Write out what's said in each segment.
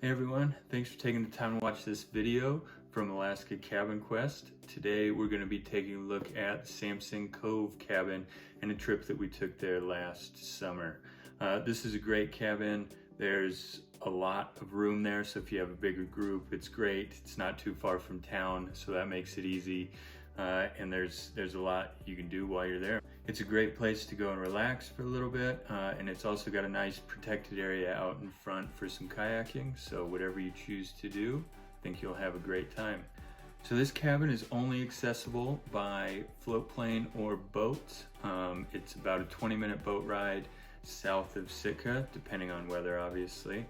Hey everyone, thanks for taking the time to watch this video from Alaska Cabin Quest. Today we're going to be taking a look at Samsing Cove cabin and a trip that we took there last summer. This is a great cabin. There's a lot of room there, so if you have a bigger group, it's great. It's not too far from town, so that makes it easy. And there's a lot you can do while you're there. It's a great place to go and relax for a little bit, and it's also got a nice protected area out in front for some kayaking, so whatever you choose to do, I think you'll have a great time. So this cabin is only accessible by float plane or boat. It's about a 20-minute boat ride south of Sitka, depending on weather obviously.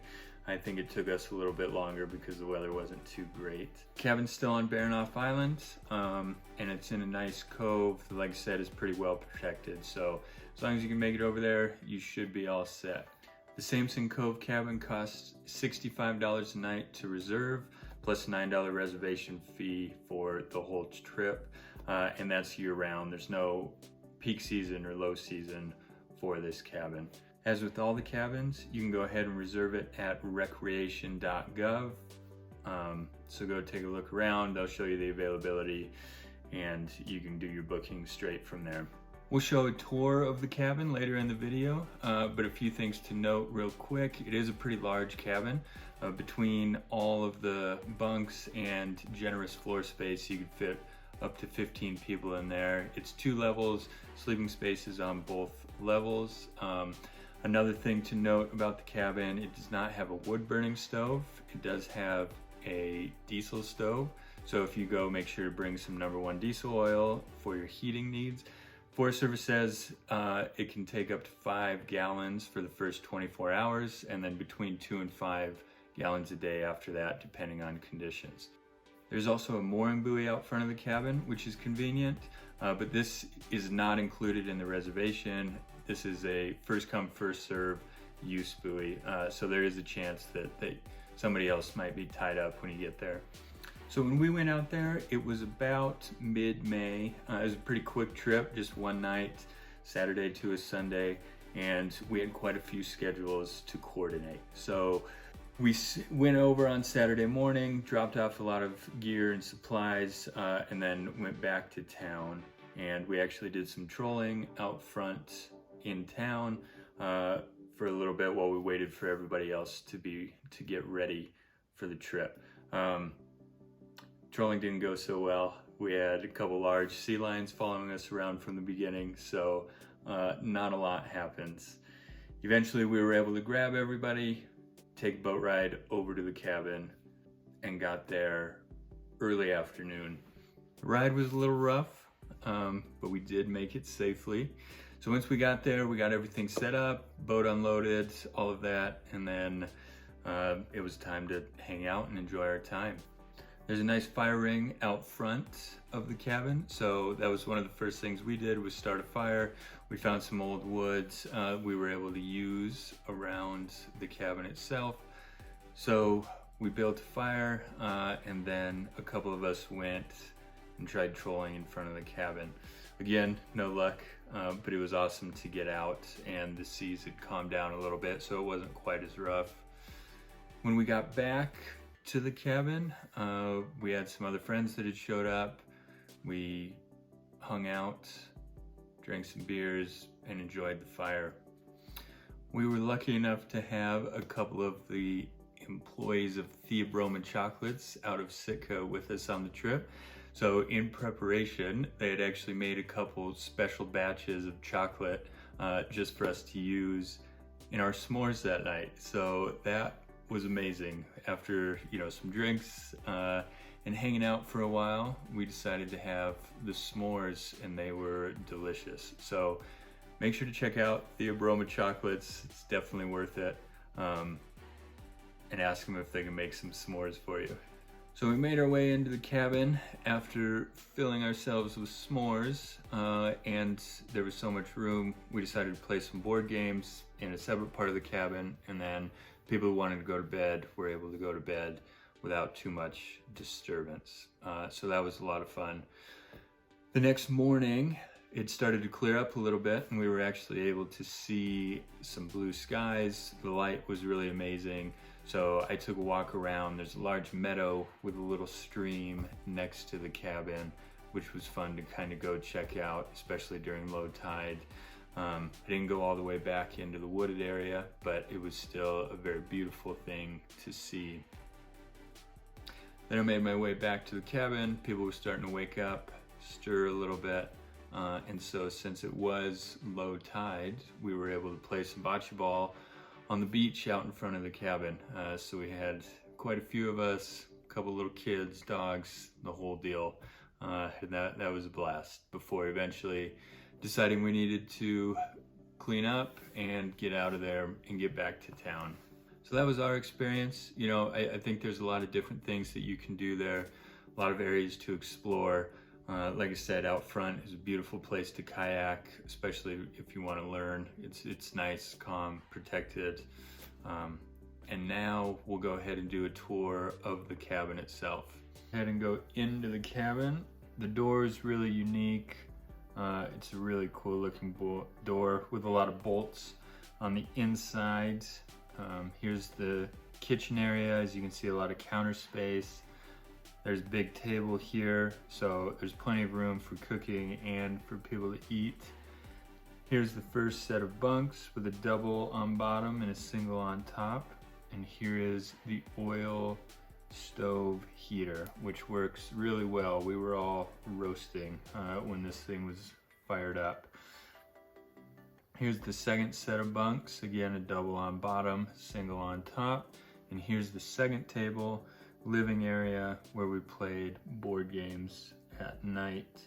I think it took us a little bit longer because the weather wasn't too great. Cabin's still on Baranof Island, and it's in a nice cove that, like I said, is pretty well protected. So as long as you can make it over there, you should be all set. The Samsung Cove cabin costs $65 a night to reserve, plus a $9 reservation fee for the whole trip, and that's year-round. There's no peak season or low season for this cabin. As with all the cabins, you can go ahead and reserve it at recreation.gov. So go take a look around, they'll show you the availability, and you can do your booking straight from there. We'll show a tour of the cabin later in the video, but a few things to note real quick. It is a pretty large cabin. Between all of the bunks and generous floor space, you could fit up to 15 people in there. It's 2 levels, sleeping spaces on both levels. Another thing to note about the cabin, it does not have a wood burning stove. It does have a diesel stove. So if you go, make sure to bring some #1 diesel oil for your heating needs. Forest Service says it can take up to 5 gallons for the first 24 hours and then between 2 and 5 gallons a day after that, depending on conditions. There's also a mooring buoy out front of the cabin, which is convenient, but this is not included in the reservation. This is a first come, first serve use buoy, so there is a chance that somebody else might be tied up when you get there. So when we went out there, it was about mid-May. It was a pretty quick trip, just one night, Saturday to a Sunday, and we had quite a few schedules to coordinate. So we went over on Saturday morning, dropped off a lot of gear and supplies, and then went back to town. And we actually did some trolling out front in town for a little bit while we waited for everybody else to get ready for the trip. Trolling didn't go so well. We had a couple large sea lions following us around from the beginning, so not a lot happens. Eventually we were able to grab everybody, take a boat ride over to the cabin, and got there early afternoon. The ride was a little rough, but we did make it safely. So once we got there, we got everything set up, boat unloaded, all of that, and then it was time to hang out and enjoy our time. There's a nice fire ring out front of the cabin, so that was one of the first things we did, was start a fire. We found some old woods we were able to use around the cabin itself. So we built a fire, and then a couple of us went and tried trolling in front of the cabin. Again, no luck, but it was awesome to get out, and the seas had calmed down a little bit, so it wasn't quite as rough. When we got back to the cabin, we had some other friends that had showed up. We hung out, drank some beers, and enjoyed the fire. We were lucky enough to have a couple of the employees of Theobroma Chocolates out of Sitka with us on the trip. So in preparation, they had actually made a couple special batches of chocolate just for us to use in our s'mores that night. So that was amazing. After some drinks and hanging out for a while, we decided to have the s'mores, and they were delicious. So make sure to check out Theobroma Chocolates. It's definitely worth it. And ask them if they can make some s'mores for you. So we made our way into the cabin after filling ourselves with s'mores, and there was so much room, we decided to play some board games in a separate part of the cabin, and then people who wanted to go to bed were able to go to bed without too much disturbance. So that was a lot of fun. The next morning, it started to clear up a little bit and we were actually able to see some blue skies. The light was really amazing. So I took a walk around. There's a large meadow with a little stream next to the cabin, which was fun to kind of go check out, especially during low tide. I didn't go all the way back into the wooded area, but it was still a very beautiful thing to see. Then I made my way back to the cabin. People were starting to wake up, stir a little bit. And so since it was low tide, we were able to play some bocce ball on the beach out in front of the cabin. So we had quite a few of us, a couple little kids, dogs, the whole deal. And that was a blast before eventually deciding we needed to clean up and get out of there and get back to town. So that was our experience. You know, I think there's a lot of different things that you can do there, a lot of areas to explore. Like I said, out front is a beautiful place to kayak, especially if you want to learn. It's nice, calm, protected. And now we'll go ahead and do a tour of the cabin itself. Go ahead and go into the cabin. The door is really unique. It's a really cool looking door with a lot of bolts on the inside. Here's the kitchen area. As you can see, a lot of counter space. There's a big table here, so there's plenty of room for cooking and for people to eat. Here's the first set of bunks with a double on bottom and a single on top. And here is the oil stove heater, which works really well. We were all roasting when this thing was fired up. Here's the second set of bunks, again a double on bottom, single on top. And here's the second table, living area where we played board games at night.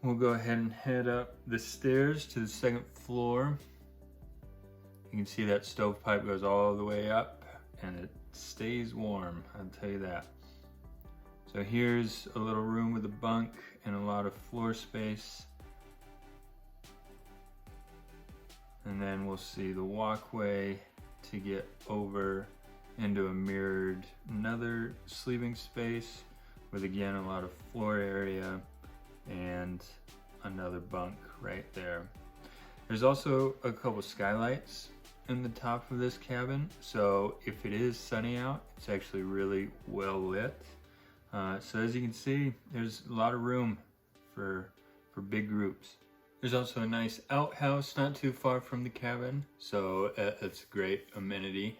We'll go ahead and head up the stairs to the second floor. You can see that stovepipe goes all the way up and it stays warm, I'll tell you that. So here's a little room with a bunk and a lot of floor space. And then we'll see the walkway to get over into a mirrored another sleeping space with again a lot of floor area and another bunk right there. There's also a couple skylights in the top of this cabin, so if it is sunny out, it's actually really well lit. So as you can see, there's a lot of room for big groups. There's also a nice outhouse not too far from the cabin, so it's a great amenity.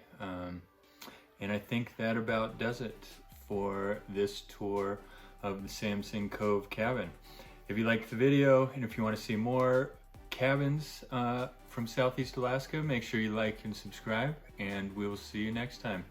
And I think that about does it for this tour of the Samsung Cove cabin. If you liked the video and if you want to see more cabins from Southeast Alaska, make sure you like and subscribe, and we will see you next time.